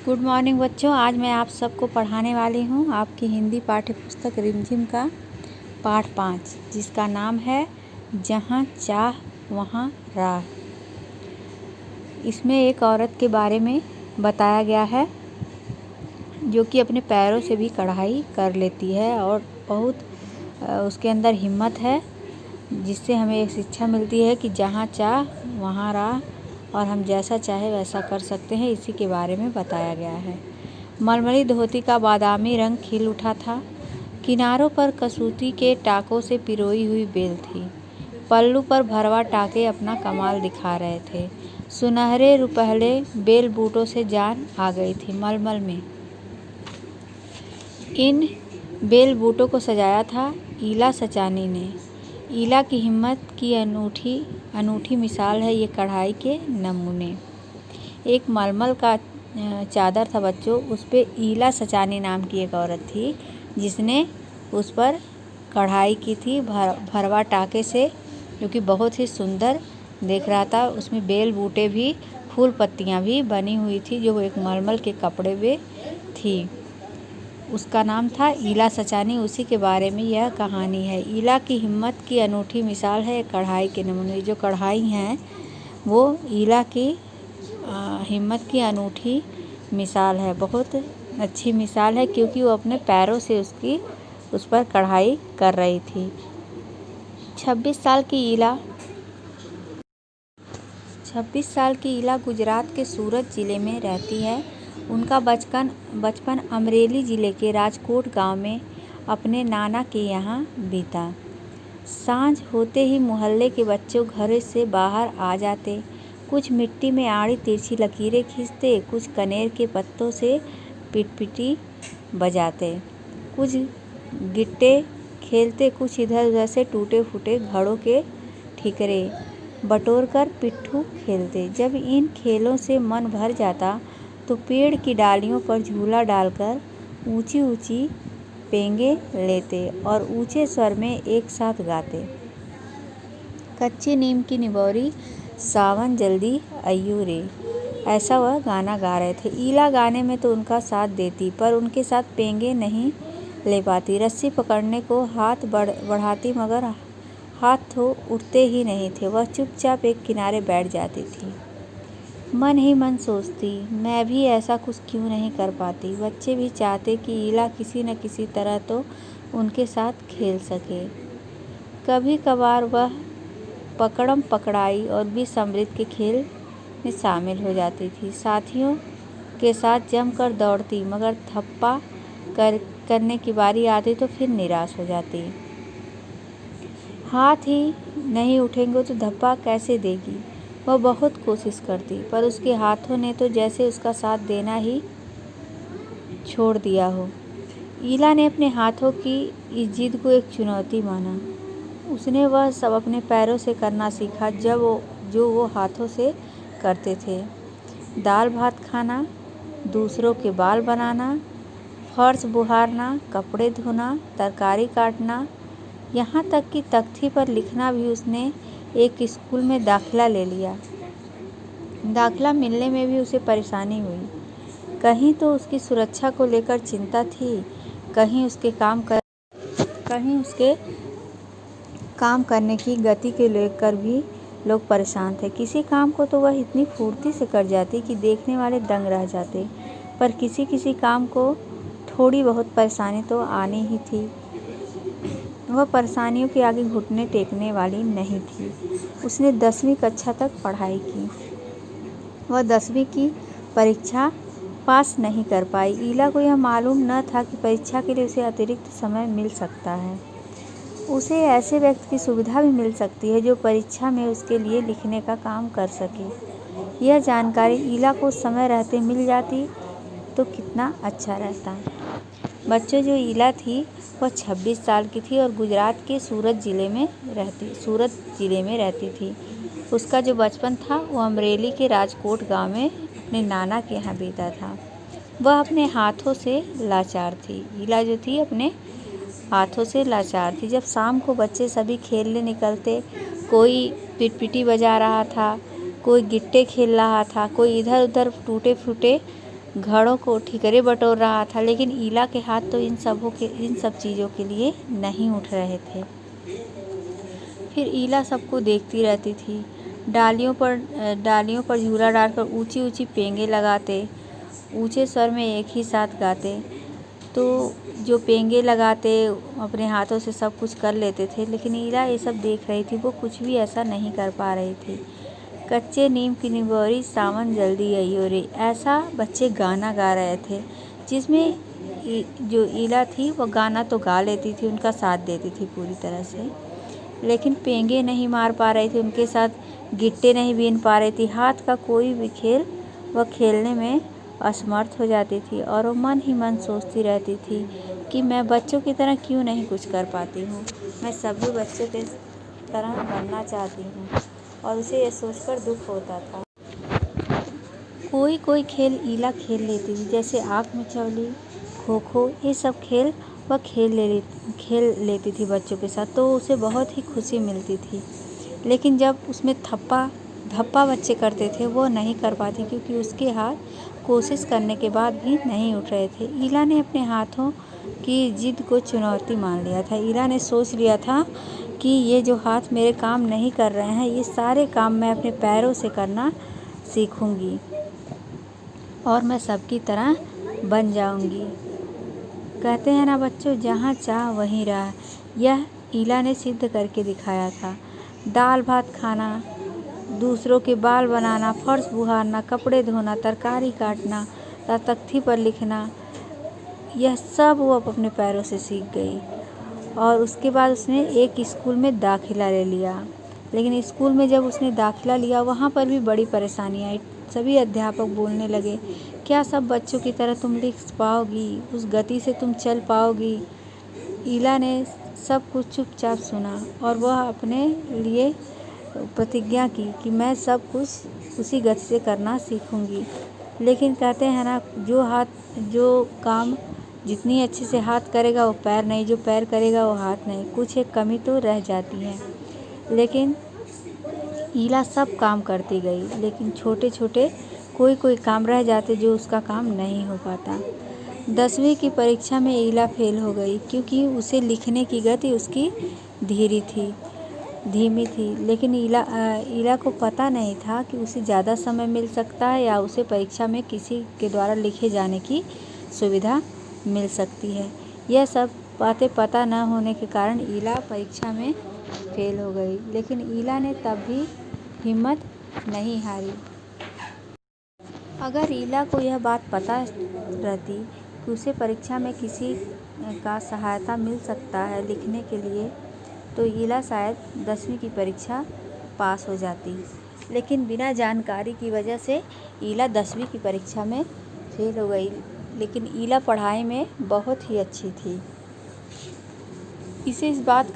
Good morning बच्चों। आज मैं आप सबको पढ़ाने वाली हूँ आपकी हिंदी पाठ्य पुस्तक रिमझिम का पाठ 5, जिसका नाम है जहाँ चाह वहाँ राह। इसमें एक औरत के बारे में बताया गया है जो कि अपने पैरों से भी कढ़ाई कर लेती है और बहुत उसके अंदर हिम्मत है, जिससे हमें एक शिक्षा मिलती है कि जहाँ चाह वहाँ राह और हम जैसा चाहे वैसा कर सकते हैं। इसी के बारे में बताया गया है। मलमली धोती का बादामी रंग खिल उठा था। किनारों पर कसूती के टाकों से पिरोई हुई बेल थी। पल्लू पर भरवा टाके अपना कमाल दिखा रहे थे। सुनहरे रुपहले बेल बूटों से जान आ गई थी मलमल में। इन बेल बूटों को सजाया था ईला सचानी ने। ईला की हिम्मत की अनूठी मिसाल है ये कढ़ाई के नमूने। एक मलमल का चादर था बच्चों, उस पे ईला सचानी नाम की एक औरत थी जिसने उस पर कढ़ाई की थी भरवा टाके से, जो कि बहुत ही सुंदर देख रहा था। उसमें बेल बूटे भी, फूल पत्तियां भी बनी हुई थी जो एक मलमल के कपड़े में थी। उसका नाम था ईला सचानी। उसी के बारे में यह कहानी है। ईला की हिम्मत की अनूठी मिसाल है कढ़ाई के नमूने। जो कढ़ाई हैं वो ईला की हिम्मत की अनूठी मिसाल है, बहुत अच्छी मिसाल है, क्योंकि वो अपने पैरों से उस पर कढ़ाई कर रही थी। 26 साल की ईला गुजरात के सूरत ज़िले में रहती है। उनका बचपन अमरेली ज़िले के राजकोट गांव में अपने नाना के यहाँ बीता। सांझ होते ही मोहल्ले के बच्चों घर से बाहर आ जाते। कुछ मिट्टी में आड़ी तिरछी लकीरें खींचते, कुछ कनेर के पत्तों से पिटपिटी बजाते, कुछ गिट्टे खेलते, कुछ इधर उधर से टूटे फूटे घड़ों के ठिकरे बटोर कर पिट्ठू खेलते। जब इन खेलों से मन भर जाता तो पेड़ की डालियों पर झूला डालकर ऊंची ऊंची पेंगे लेते और ऊंचे स्वर में एक साथ गाते। कच्ची नीम की निबोरी सावन जल्दी अय्यू रे, ऐसा वह गाना गा रहे थे। ईला गाने में तो उनका साथ देती, पर उनके साथ पेंगे नहीं ले पाती। रस्सी पकड़ने को हाथ बढ़ाती, मगर हाथ तो उठते ही नहीं थे। वह चुपचाप एक किनारे बैठ जाती थी। मन ही मन सोचती, मैं भी ऐसा कुछ क्यों नहीं कर पाती। बच्चे भी चाहते कि ईला किसी न किसी तरह तो उनके साथ खेल सके। कभी कभार वह पकड़म पकड़ाई और विष अमृत के खेल में शामिल हो जाती थी। साथियों के साथ जमकर दौड़ती, मगर थप्पा करने की बारी आती तो फिर निराश हो जाती। हाथ ही नहीं उठेंगे तो धप्पा कैसे देगी। वह बहुत कोशिश करती, पर उसके हाथों ने तो जैसे उसका साथ देना ही छोड़ दिया हो। ईला ने अपने हाथों की इस जिद को एक चुनौती माना। उसने वह सब अपने पैरों से करना सीखा जो वो हाथों से करते थे। दाल भात खाना, दूसरों के बाल बनाना, फर्श बुहारना, कपड़े धोना, तरकारी काटना, यहाँ तक कि तख्ती पर लिखना भी उसने एक स्कूल में दाखिला ले लिया। दाखिला मिलने में भी उसे परेशानी हुई। कहीं तो उसकी सुरक्षा को लेकर चिंता थी, कहीं उसके काम करने की गति के लेकर भी लोग परेशान थे। किसी काम को तो वह इतनी फुर्ती से कर जाती कि देखने वाले दंग रह जाते, पर किसी काम को थोड़ी बहुत परेशानी तो आनी ही थी। वह परेशानियों के आगे घुटने टेकने वाली नहीं थी। उसने 10वीं कक्षा तक पढ़ाई की। वह 10वीं की परीक्षा पास नहीं कर पाई। ईला को यह मालूम न था कि परीक्षा के लिए उसे अतिरिक्त समय मिल सकता है। उसे ऐसे व्यक्ति की सुविधा भी मिल सकती है जो परीक्षा में उसके लिए लिखने का काम कर सके। यह जानकारी ईला को समय रहते मिल जाती तो कितना अच्छा रहता। बच्चों, जो ईला थी वह 26 साल की थी और गुजरात के सूरत ज़िले में रहती थी। उसका जो बचपन था वो अमरेली के राजकोट गांव में अपने नाना के यहाँ बीता था। वह अपने हाथों से लाचार थी। ईला जो थी अपने हाथों से लाचार थी। जब शाम को बच्चे सभी खेलने निकलते, कोई पिटपिटी बजा रहा था, कोई गिट्टे खेल रहा था, कोई इधर उधर टूटे फूटे घड़ों को ठिकरे बटोर रहा था, लेकिन ईला के हाथ तो इन सब चीज़ों के लिए नहीं उठ रहे थे। फिर ईला सबको देखती रहती थी। डालियों पर झूला डालकर ऊंची ऊंची पेंगे लगाते, ऊंचे स्वर में एक ही साथ गाते। तो जो पेंगे लगाते अपने हाथों से सब कुछ कर लेते थे, लेकिन ईला ये सब देख रही थी। वो कुछ भी ऐसा नहीं कर पा रही थी। कच्चे नीम की निबोरी सावन जल्दी अइयो रे, ऐसा बच्चे गाना गा रहे थे, जिसमें जो ईला थी वो गाना तो गा लेती थी, उनका साथ देती थी पूरी तरह से, लेकिन पेंगे नहीं मार पा रही थी, उनके साथ गिट्टे नहीं बीन पा रही थी। हाथ का कोई भी खेल वह खेलने में असमर्थ हो जाती थी और वो मन ही मन सोचती रहती थी कि मैं बच्चों की तरह क्यों नहीं कुछ कर पाती हूँ, मैं सभी बच्चों के तरह बनना चाहती हूँ। और उसे यह सोचकर दुख होता था। कोई खेल ईला खेल लेती थी, जैसे आग मिचौली, खो खो, ये सब खेल वह खेल लेती थी बच्चों के साथ, तो उसे बहुत ही खुशी मिलती थी। लेकिन जब उसमें धप्पा बच्चे करते थे वो नहीं कर पाती, क्योंकि उसके हाथ कोशिश करने के बाद भी नहीं उठ रहे थे। ईला ने अपने हाथों की जिद को चुनौती मान लिया था। ईला ने सोच लिया था कि ये जो हाथ मेरे काम नहीं कर रहे हैं, ये सारे काम मैं अपने पैरों से करना सीखूंगी और मैं सबकी तरह बन जाऊंगी। कहते हैं ना बच्चों, जहाँ चाह वहीं राह। यह ईला ने सिद्ध करके दिखाया था। दाल भात खाना, दूसरों के बाल बनाना, फर्श बुहारना, कपड़े धोना, तरकारी काटना, तख्ती पर लिखना, यह सब वो अपने पैरों से सीख गई। और उसके बाद उसने एक स्कूल में दाखिला ले लिया। लेकिन स्कूल में जब उसने दाखिला लिया, वहाँ पर भी बड़ी परेशानी आई। सभी अध्यापक बोलने लगे, क्या सब बच्चों की तरह तुम लिख पाओगी, उस गति से तुम चल पाओगी? ईला ने सब कुछ चुपचाप सुना और वह अपने लिए प्रतिज्ञा की कि मैं सब कुछ उसी गति से करना सीखूंगी। लेकिन कहते हैं ना, जो काम जितनी अच्छे से हाथ करेगा वो पैर नहीं, जो पैर करेगा वो हाथ नहीं, कुछ एक कमी तो रह जाती है। लेकिन ईला सब काम करती गई, लेकिन छोटे छोटे कोई काम रह जाते जो उसका काम नहीं हो पाता। 10वीं की परीक्षा में ईला फेल हो गई, क्योंकि उसे लिखने की गति उसकी धीमी थी। लेकिन ईला को पता नहीं था कि उसे ज़्यादा समय मिल सकता है या उसे परीक्षा में किसी के द्वारा लिखे जाने की सुविधा मिल सकती है। यह सब बातें पता न होने के कारण ईला परीक्षा में फेल हो गई, लेकिन ईला ने तब भी हिम्मत नहीं हारी। अगर ईला को यह बात पता रहती कि उसे परीक्षा में किसी का सहायता मिल सकता है लिखने के लिए, तो ईला शायद 10वीं की परीक्षा पास हो जाती। लेकिन बिना जानकारी की वजह से ईला 10वीं की परीक्षा में फेल हो गई। लेकिन ईला पढ़ाई में बहुत ही अच्छी थी। उसे इस बात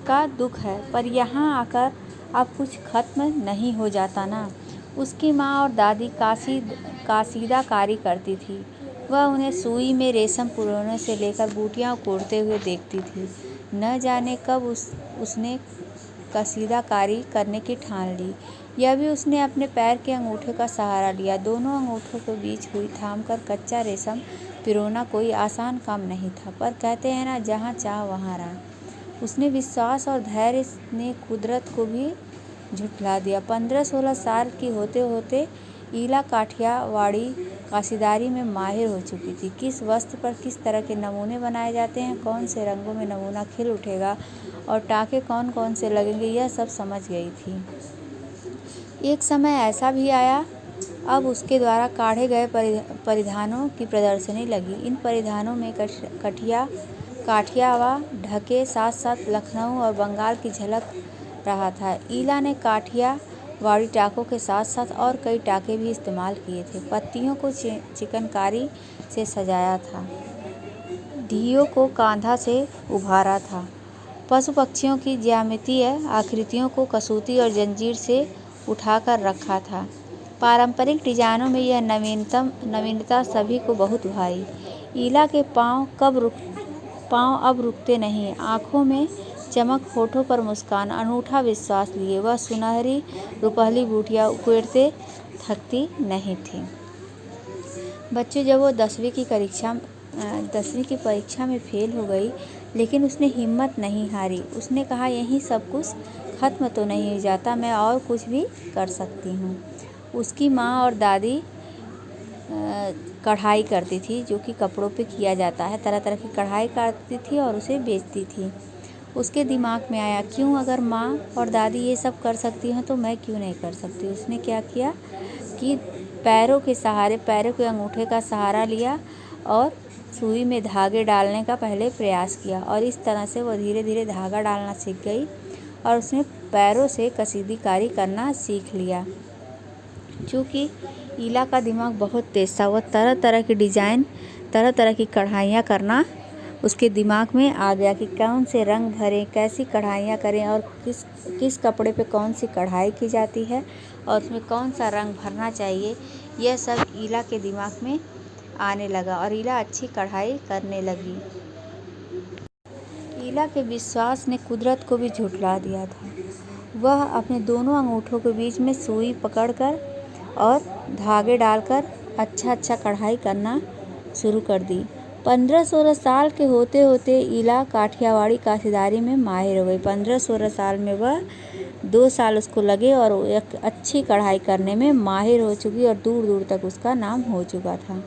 का दुख है, पर यहाँ आकर अब कुछ खत्म नहीं हो जाता ना। उसकी माँ और दादी कासीदाकारी करती थी। वह उन्हें सुई में रेशम पुरोने से लेकर बूटियाँ कोड़ते हुए देखती थी। न जाने कब उसने कसीदाकारी करने की ठान ली। यह भी उसने अपने पैर के अंगूठे का सहारा लिया। दोनों अंगूठों के बीच हुई थामकर कच्चा रेशम पिरोना कोई आसान काम नहीं था, पर कहते हैं ना, जहाँ चाह वहाँ राह। उसने विश्वास और धैर्य ने कुदरत को भी झुठला दिया। 15-16 साल की होते होते ईला काठियावाड़ी कासीदारी में माहिर हो चुकी थी। किस वस्त्र पर किस तरह के नमूने बनाए जाते हैं, कौन से रंगों में नमूना खिल उठेगा और टाँके कौन कौन से लगेंगे, यह सब समझ गई थी। एक समय ऐसा भी आया, अब उसके द्वारा काढ़े गए परिधानों की प्रदर्शनी लगी। इन परिधानों में काठियावा ढके साथ साथ लखनऊ और बंगाल की झलक रहा था। ईला ने काठियावाड़ी टाकों के साथ साथ और कई टाके भी इस्तेमाल किए थे। पत्तियों को चिकनकारी से सजाया था, ढियों को कांधा से उभारा था, पशु पक्षियों की ज्यामितीय आकृतियों को कसूती और जंजीर से उठाकर रखा था। पारंपरिक डिजाइनों में यह नवीनता सभी को बहुत भाई। ईला के पाँव अब रुकते नहीं, आँखों में चमक, होठों पर मुस्कान, अनूठा विश्वास लिए वह सुनहरी रुपहली बूटियाँ उकेड़ते थकती नहीं थी। बच्चों, जब वो 10वीं की परीक्षा में फेल हो गई, लेकिन उसने हिम्मत नहीं हारी। उसने कहा, यही सब कुछ ख़त्म तो नहीं हो जाता, मैं और कुछ भी कर सकती हूँ। उसकी माँ और दादी कढ़ाई करती थी, जो कि कपड़ों पे किया जाता है। तरह तरह की कढ़ाई करती थी और उसे बेचती थी। उसके दिमाग में आया, क्यों अगर माँ और दादी ये सब कर सकती हैं तो मैं क्यों नहीं कर सकती। उसने क्या किया कि पैरों के अंगूठे का सहारा लिया और सुई में धागे डालने का पहले प्रयास किया, और इस तरह से वो धीरे धीरे धागा डालना सीख गई और उसने पैरों से कसीदीकारी करना सीख लिया। चूँकि ईला का दिमाग बहुत तेज़ था, वह तरह तरह की डिज़ाइन, तरह तरह की कढ़ाइयाँ करना उसके दिमाग में आ गया कि कौन से रंग भरें, कैसी कढ़ाइयाँ करें और किस कपड़े पे कौन सी कढ़ाई की जाती है और उसमें कौन सा रंग भरना चाहिए। यह सब ईला के दिमाग में आने लगा और ईला अच्छी कढ़ाई करने लगी। ईला के विश्वास ने कुदरत को भी झुठला दिया था। वह अपने दोनों अंगूठों के बीच में सुई पकड़कर और धागे डालकर अच्छा कढ़ाई करना शुरू कर दी। 15-16 साल के होते होते ईला काठियावाड़ी कासीदारी में माहिर हो गई। 15-16 साल में वह 2 साल उसको लगे और एक अच्छी कढ़ाई करने में माहिर हो चुकी और दूर दूर तक उसका नाम हो चुका था।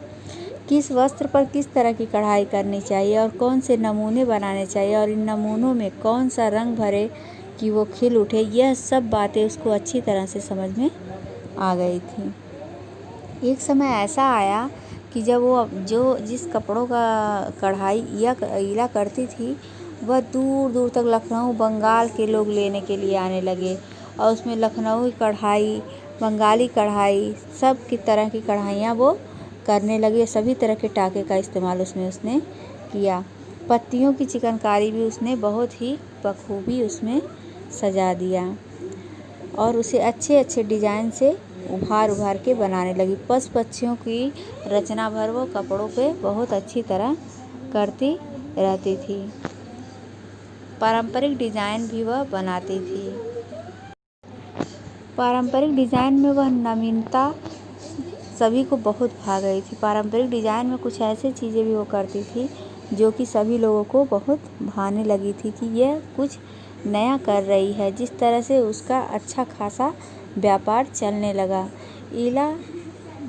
किस वस्त्र पर किस तरह की कढ़ाई करनी चाहिए और कौन से नमूने बनाने चाहिए और इन नमूनों में कौन सा रंग भरे कि वो खिल उठे, यह सब बातें उसको अच्छी तरह से समझ में आ गई थी। एक समय ऐसा आया कि जब वो जिस कपड़ों का कढ़ाई ईला करती थी, वह दूर दूर तक लखनऊ बंगाल के लोग लेने के लिए आने लगे और उसमें लखनऊ कढ़ाई, बंगाली कढ़ाई, सब की तरह की कढ़ाइयाँ वो करने लगे। सभी तरह के टाके का इस्तेमाल उसने किया। पत्तियों की चिकनकारी भी उसने बहुत ही बखूबी उसमें सजा दिया और उसे अच्छे डिज़ाइन से उभार के बनाने लगी। पशु पक्षियों की रचना भर वो कपड़ों पे बहुत अच्छी तरह करती रहती थी। पारंपरिक डिज़ाइन भी वह बनाती थी। पारंपरिक डिज़ाइन में वह नवीनता सभी को बहुत भा गई थी। पारंपरिक डिज़ाइन में कुछ ऐसी चीज़ें भी वो करती थी जो कि सभी लोगों को बहुत भाने लगी थी कि यह कुछ नया कर रही है। जिस तरह से उसका अच्छा खासा व्यापार चलने लगा। ईला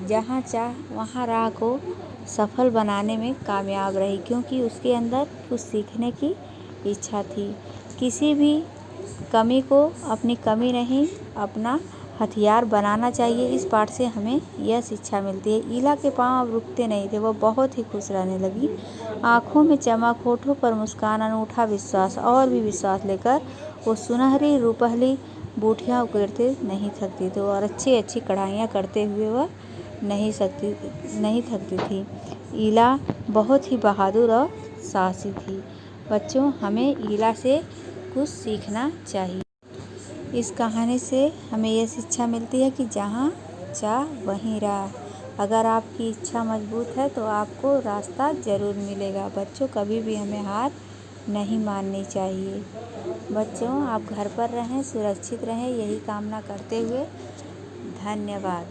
जहाँ चाह वहाँ राह को सफल बनाने में कामयाब रही, क्योंकि उसके अंदर कुछ सीखने की इच्छा थी। किसी भी कमी को अपनी कमी नहीं, अपना हथियार बनाना चाहिए। इस पाठ से हमें यह शिक्षा मिलती है। ईला के पाँव अब रुकते नहीं थे, वो बहुत ही खुश रहने लगी। आँखों में चमक, होठों पर मुस्कान, अनूठा विश्वास और भी विश्वास लेकर वो सुनहरी रूपहली बूटियाँ उकेरते नहीं थकती थी और अच्छी कढ़ाइयाँ करते हुए वह नहीं थकती थी। ईला बहुत ही बहादुर और साहसी थी। बच्चों, हमें ईला से कुछ सीखना चाहिए। इस कहानी से हमें यह शिक्षा मिलती है कि जहाँ चाह वहीं राह। अगर आपकी इच्छा मजबूत है तो आपको रास्ता ज़रूर मिलेगा। बच्चों, कभी भी हमें हार नहीं माननी चाहिए। बच्चों, आप घर पर रहें, सुरक्षित रहें, यही कामना करते हुए धन्यवाद।